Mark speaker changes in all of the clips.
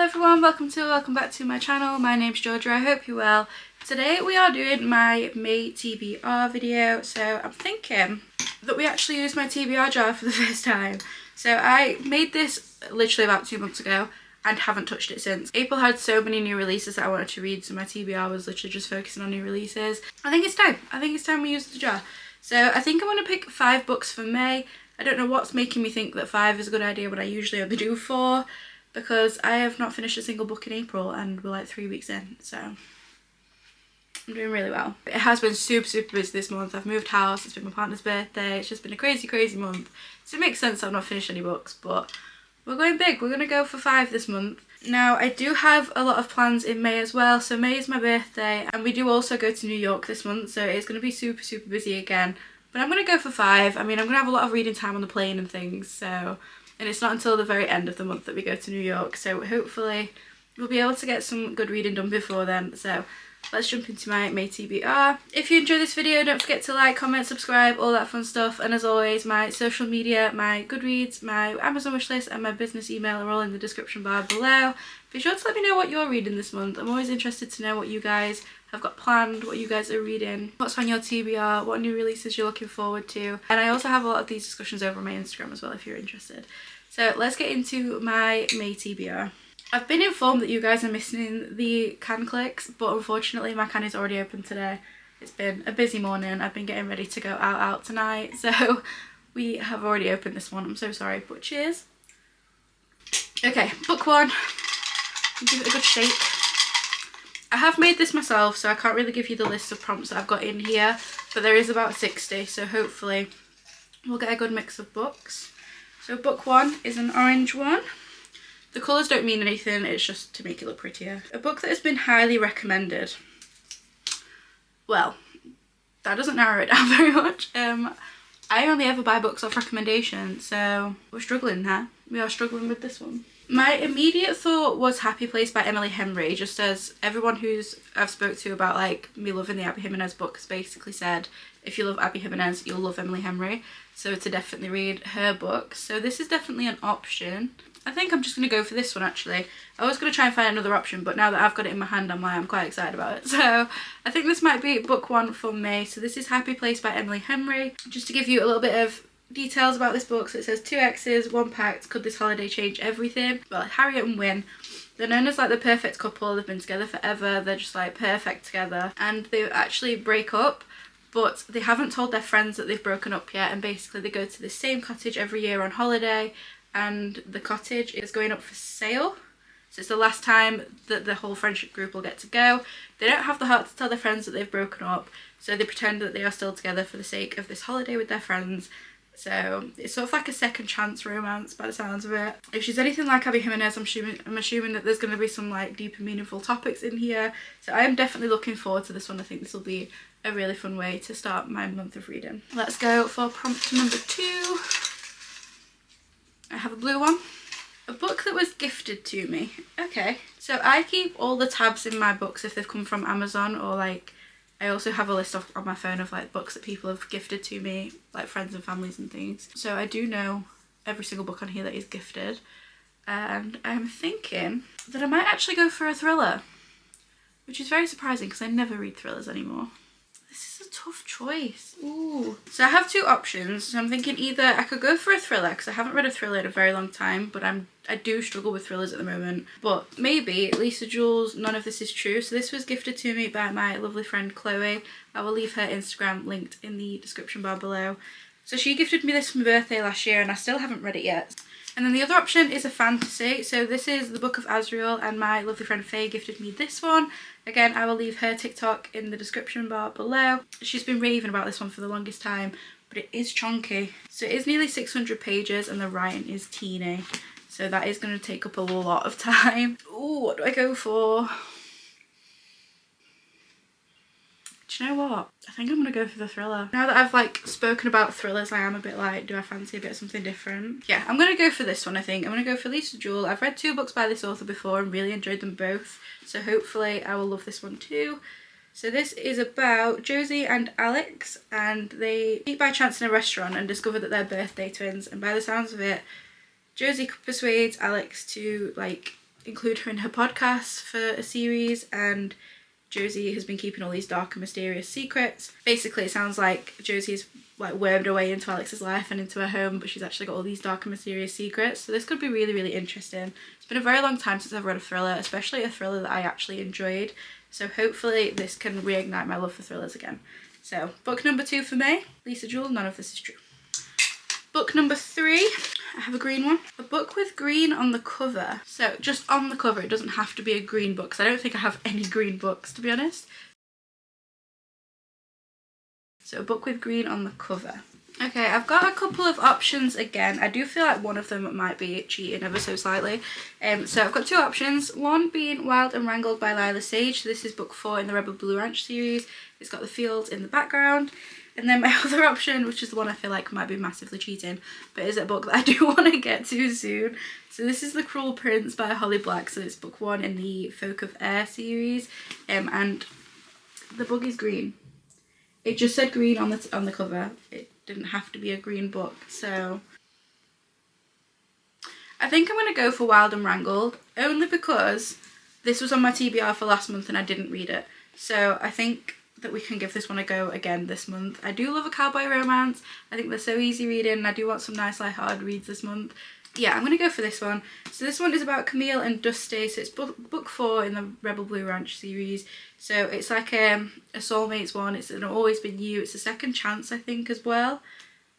Speaker 1: everyone, welcome back to my channel. My name's Georgia, I hope you're well. Today we are doing my May TBR video, so I'm thinking that we actually use my TBR jar for the first time. So I made this literally about 2 months ago and haven't touched it since. April had so many new releases that I wanted to read, so my TBR was literally just focusing on new releases. I think it's time we use the jar. So I think I'm going to pick 5 books for May. I don't know what's making me think that 5 is a good idea when I usually only do 4, because I have not finished a single book in April and we're like 3 weeks in, so I'm doing really well. It has been super busy this month. I've moved house, it's been my partner's birthday, it's just been a crazy month. So it makes sense I've not finished any books, but we're going big. We're going to go for 5 this month. Now I do have a lot of plans in May as well, so May is my birthday and we do also go to New York this month, so it's going to be super busy again. But I'm going to go for 5. I mean, I'm going to have a lot of reading time on the plane and things, so... And it's not until the very end of the month that we go to New York, so hopefully we'll be able to get some good reading done before then. So let's jump into my May TBR. If you enjoyed this video, don't forget to like, comment, subscribe, all that fun stuff. And as always, my social media, my Goodreads, my Amazon wishlist and my business email are all in the description bar below. Be sure to let me know what you're reading this month. I'm always interested to know what you guys have got planned, what you guys are reading, what's on your TBR, what new releases you're looking forward to. And I also have a lot of these discussions over on my Instagram as well if you're interested. So let's get into my May TBR. I've been informed that you guys are missing the can clicks, but unfortunately my can is already open today. It's been a busy morning. I've been getting ready to go out tonight, so we have already opened this one. I'm so sorry, but cheers. Okay, book 1. Give it a good shake. I have made this myself, so I can't really give you the list of prompts that I've got in here, but there is about 60, so hopefully we'll get a good mix of books. So book 1 is an orange one. The colours don't mean anything, it's just to make it look prettier. A book that has been highly recommended. Well, that doesn't narrow it down very much. I only ever buy books off recommendation, so we're struggling there. We are struggling with this one. My immediate thought was Happy Place by Emily Henry, just as everyone I've spoke to about like me loving the Abby Jimenez book has basically said if you love Abby Jimenez you'll love Emily Henry, so to definitely read her book. So this is definitely an option. I think I'm just going to go for this one actually. I was going to try and find another option, but now that I've got it in my hand I'm quite excited about it. So I think this might be book 1 for May. So this is Happy Place by Emily Henry. Just to give you a little bit of details about this book, so it says 2 exes, 1 pact, could this holiday change everything? Well, Harriet and Wynne, they're known as like the perfect couple. They've been together forever, they're just like perfect together, and they actually break up, but they haven't told their friends that they've broken up yet. And basically they go to the same cottage every year on holiday, and the cottage is going up for sale, so it's the last time that the whole friendship group will get to go. They don't have the heart to tell their friends that they've broken up, so they pretend that they are still together for the sake of this holiday with their friends. So it's sort of like a second chance romance by the sounds of it. If she's anything like Abby Jimenez, I'm assuming that there's going to be some like deep and meaningful topics in here. So I am definitely looking forward to this one. I think this will be a really fun way to start my month of reading. Let's go for prompt number 2. I have a blue one. A book that was gifted to me. Okay, so I keep all the tabs in my books if they've come from Amazon, or like I also have a list on my phone of like books that people have gifted to me, like friends and families and things. So I do know every single book on here that is gifted. And I'm thinking that I might actually go for a thriller, which is very surprising because I never read thrillers anymore. This is a tough choice. Ooh. So I have 2 options. So I'm thinking either I could go for a thriller, because I haven't read a thriller in a very long time, but I do struggle with thrillers at the moment. But maybe Lisa Jewell's None of This Is True. So this was gifted to me by my lovely friend Chloe. I will leave her Instagram linked in the description bar below. So she gifted me this for my birthday last year and I still haven't read it yet. And then the other option is a fantasy. So this is The Book of Azrael, and my lovely friend Faye gifted me this one. Again, I will leave her TikTok in the description bar below. She's been raving about this one for the longest time, but it is chunky. So it is nearly 600 pages and the writing is teeny. So that is going to take up a lot of time. Ooh, what do I go for? Do you know what? I think I'm going to go for the thriller. Now that I've like spoken about thrillers, I am a bit like, do I fancy a bit of something different? Yeah, I'm going to go for this one, I think. I'm going to go for Lisa Jewell. I've read 2 books by this author before and really enjoyed them both. So hopefully I will love this one too. So this is about Josie and Alex, and they meet by chance in a restaurant and discover that they're birthday twins. And by the sounds of it, Josie persuades Alex to like include her in her podcast for a series, and Josie has been keeping all these dark and mysterious secrets. Basically, it sounds like Josie's like wormed her way into Alex's life and into her home, but she's actually got all these dark and mysterious secrets. So this could be really, really interesting. It's been a very long time since I've read a thriller, especially a thriller that I actually enjoyed. So hopefully this can reignite my love for thrillers again. So book number 2 for me, Lisa Jewell, None of This Is True. Book number 3, I have a green one. A book with green on the cover. So just on the cover, it doesn't have to be a green book, because I don't think I have any green books, to be honest. So a book with green on the cover. Okay, I've got a couple of options again. I do feel like one of them might be cheating ever so slightly. So I've got 2 options. One being Wild and Wrangled by Lila Sage. So this is book 4 in the Rebel Blue Ranch series. It's got the fields in the background. And then my other option, which is the one I feel like might be massively cheating, but is a book that I do want to get to soon. So this is The Cruel Prince by Holly Black. So it's book 1 in the Folk of Air series. And the book is green. It just said green on the cover. It didn't have to be a green book. So I think I'm going to go for Wild and Wrangled, only because this was on my TBR for last month and I didn't read it. So I think that we can give this one a go again this month. I do love a cowboy romance. I think they're so easy reading, and I do want some nice light-hearted reads this month. Yeah, I'm going to go for this one. So this one is about Camille and Dusty. So it's book 4 in the Rebel Blue Ranch series. So it's like a soulmates one. It's an Always Been You. It's a second chance, I think, as well.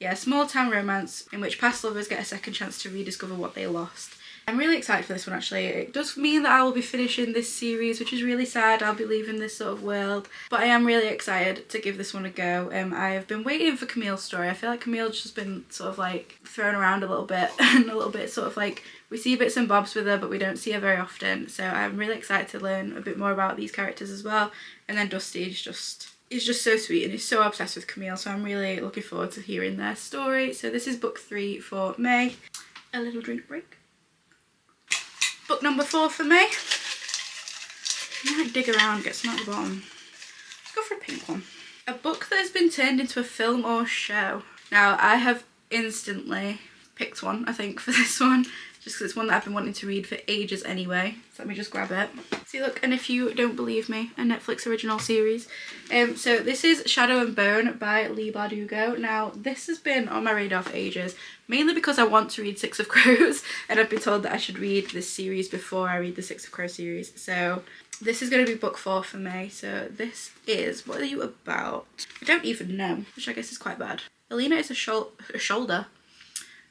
Speaker 1: Yeah, small town romance in which past lovers get a second chance to rediscover what they lost. I'm really excited for this one, actually. It does mean that I will be finishing this series, which is really sad. I'll be leaving this sort of world, but I am really excited to give this one a go. I have been waiting for Camille's story. I feel like Camille's just been sort of like thrown around a little bit and a little bit sort of like we see bits and bobs with her, but we don't see her very often. So I'm really excited to learn a bit more about these characters as well. And then Dusty is just so sweet and he's so obsessed with Camille, so I'm really looking forward to hearing their story. So this is book 3 for May. A little drink break. Book number 4 for me. I might dig around, get some at the bottom. Let's go for a pink one. A book that has been turned into a film or show. Now, I have instantly picked one, I think, for this one, just because it's one that I've been wanting to read for ages anyway. So let me just grab it. See, look, and if you don't believe me, a Netflix original series. So this is Shadow and Bone by Leigh Bardugo. Now, this has been on my radar for ages, mainly because I want to read Six of Crows, and I've been told that I should read this series before I read the Six of Crows series. So this is going to be book 4 for me. So this is, what are you about? I don't even know, which I guess is quite bad. Alina is a shoulder.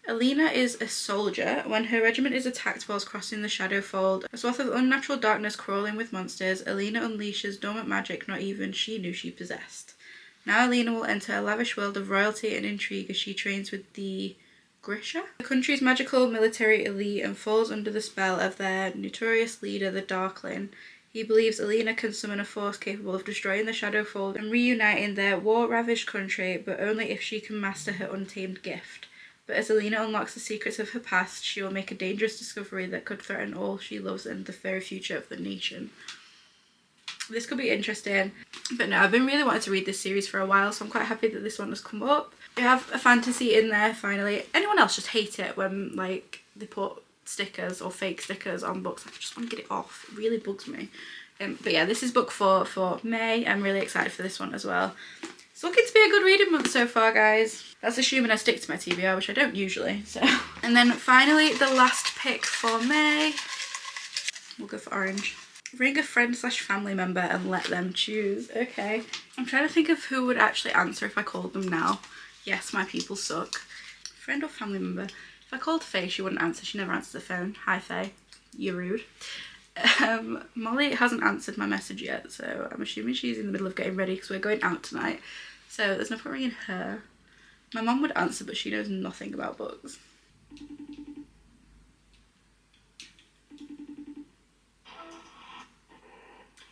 Speaker 1: Alina is a soldier. When her regiment is attacked whilst crossing the Shadow Fold, a swath of unnatural darkness crawling with monsters, Alina unleashes dormant magic not even she knew she possessed. Now Alina will enter a lavish world of royalty and intrigue as she trains with the Grisha, the country's magical military elite, and falls under the spell of their notorious leader, the Darkling. He believes Alina can summon a force capable of destroying the Shadow Fold and reuniting their war-ravaged country, but only if she can master her untamed gift. But as Alina unlocks the secrets of her past, she will make a dangerous discovery that could threaten all she loves and the very future of the nation. This could be interesting. But no, I've been really wanting to read this series for a while, so I'm quite happy that this one has come up. We have a fantasy in there, finally. Anyone else just hate it when, like, they put stickers or fake stickers on books? I just want to get it off. It really bugs me. But yeah, this is book 4 for May. I'm really excited for this one as well. It's looking to be a good reading month so far, guys. That's assuming I stick to my TBR, which I don't usually, so. And then finally, the last pick for May. We'll go for orange. Ring a friend/family member and let them choose. Okay. I'm trying to think of who would actually answer if I called them now. Yes, my people suck. Friend or family member. If I called Faye, she wouldn't answer. She never answers the phone. Hi, Faye. You're rude. Molly hasn't answered my message yet, so I'm assuming she's in the middle of getting ready because we're going out tonight. So there's no point ringing her. My mum would answer, but she knows nothing about books.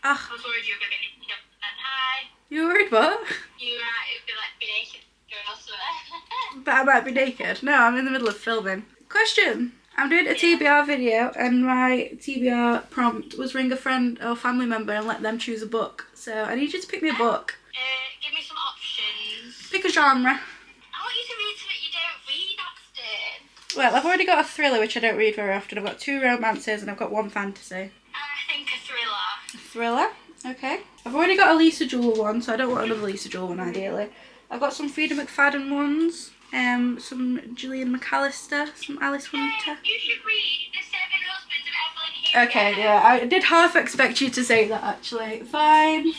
Speaker 1: Ah.
Speaker 2: I was worried you were going to get naked up then. Hi.
Speaker 1: You were worried what?
Speaker 2: You were right, it would be like be naked. Go elsewhere.
Speaker 1: That I might be naked. No, I'm in the middle of filming. Question. I'm doing a TBR video and my TBR prompt was ring a friend or family member and let them choose a book. So I need you to pick me a book.
Speaker 2: Give me some options.
Speaker 1: Pick a genre.
Speaker 2: I want you to read something you don't read, Axton.
Speaker 1: Well, I've already got a thriller, which I don't read very often. I've got 2 romances and I've got 1 fantasy.
Speaker 2: I think a thriller.
Speaker 1: A thriller? Okay. I've already got a Lisa Jewell one, so I don't want another Lisa Jewell one ideally. I've got some Frida McFadden ones, some Gillian McAllister, some Alice Hunter.
Speaker 2: You should read The Seven Husbands of Evelyn Hugo.
Speaker 1: Okay, yeah, I did half expect you to say that actually. Fine.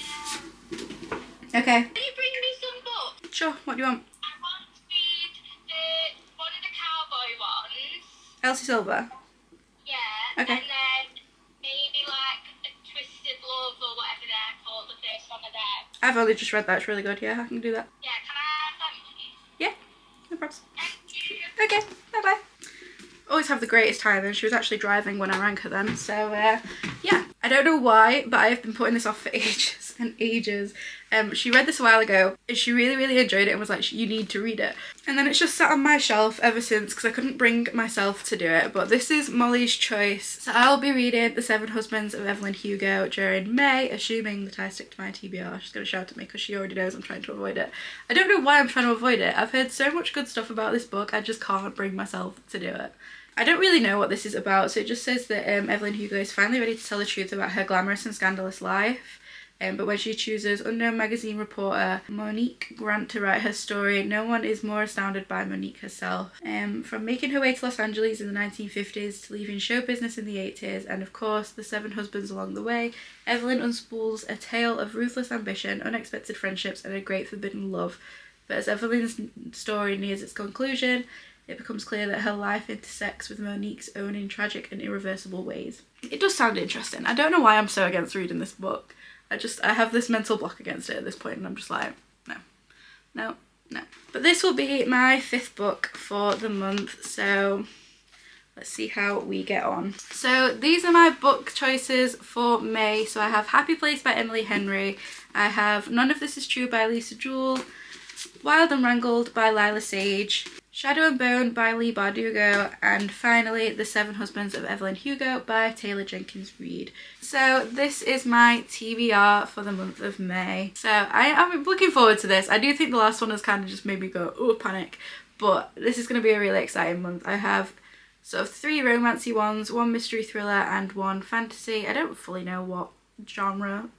Speaker 1: Okay.
Speaker 2: Can you bring me some books?
Speaker 1: Sure, what do you want?
Speaker 2: I want to read one of the cowboy ones.
Speaker 1: Elsie Silver?
Speaker 2: Yeah.
Speaker 1: Okay.
Speaker 2: And then maybe like A Twisted Love or whatever they're called, the first one of them.
Speaker 1: I've only just read that, it's really good. Yeah, I can do that.
Speaker 2: Yeah, can I have them, please?
Speaker 1: Yeah, no problems.
Speaker 2: Thank you.
Speaker 1: Okay, bye-bye. Always have the greatest time, and she was actually driving when I rang her then, so yeah. I don't know why, but I've been putting this off for ages and ages. She read this a while ago, and she really enjoyed it and was like, you need to read it. And then it's just sat on my shelf ever since because I couldn't bring myself to do it, but this is Molly's choice. So I'll be reading The Seven Husbands of Evelyn Hugo during May, assuming that I stick to my TBR. She's going to shout at me because she already knows I'm trying to avoid it. I don't know why I'm trying to avoid it. I've heard so much good stuff about this book, I just can't bring myself to do it. I don't really know what this is about, so it just says that Evelyn Hugo is finally ready to tell the truth about her glamorous and scandalous life. But when she chooses unknown magazine reporter Monique Grant to write her story, no one is more astounded by Monique herself. From making her way to Los Angeles in the 1950s to leaving show business in the 80s, and of course the 7 husbands along the way, Evelyn unspools a tale of ruthless ambition, unexpected friendships, and a great forbidden love. But as Evelyn's story nears its conclusion, it becomes clear that her life intersects with Monique's own in tragic and irreversible ways. It does sound interesting. I don't know why I'm so against reading this book. I have this mental block against it at this point, and I'm just like, no. But this will be my 5th book for the month, so let's see how we get on. So these are my book choices for May. So I have Happy Place by Emily Henry. I have None of This Is True by Lisa Jewell. Wild and Wrangled by Lila Sage. Shadow and Bone by Leigh Bardugo, and finally The Seven Husbands of Evelyn Hugo by Taylor Jenkins Reid. So this is my TBR for the month of May. So I'm looking forward to this. I do think the last one has kind of just made me go, oh, panic, but this is going to be a really exciting month. I have sort of 3 romancy ones, 1 mystery thriller and 1 fantasy. I don't fully know what genre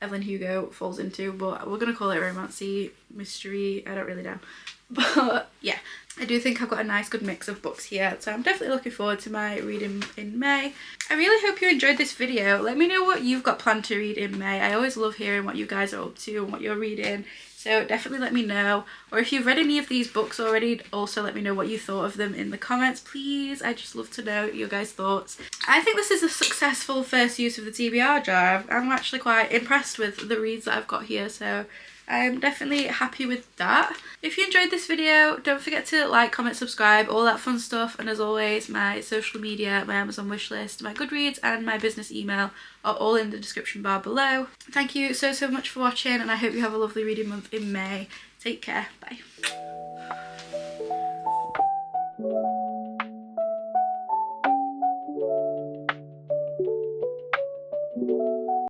Speaker 1: Evelyn Hugo falls into, but we're going to call it romancy, mystery, I don't really know. But yeah, I do think I've got a nice good mix of books here, so I'm definitely looking forward to my reading in May. I really hope you enjoyed this video. Let me know what you've got planned to read in May. I always love hearing what you guys are up to and what you're reading, so definitely let me know. Or if you've read any of these books already, also let me know what you thought of them in the comments, please. I just love to know your guys' thoughts. I think this is a successful first use of the TBR jar. I'm actually quite impressed with the reads that I've got here, so I'm definitely happy with that. If you enjoyed this video, don't forget to like, comment, subscribe, all that fun stuff. And as always, my social media, my Amazon wishlist, my Goodreads and my business email are all in the description bar below. Thank you so much for watching, and I hope you have a lovely reading month in May. Take care. Bye.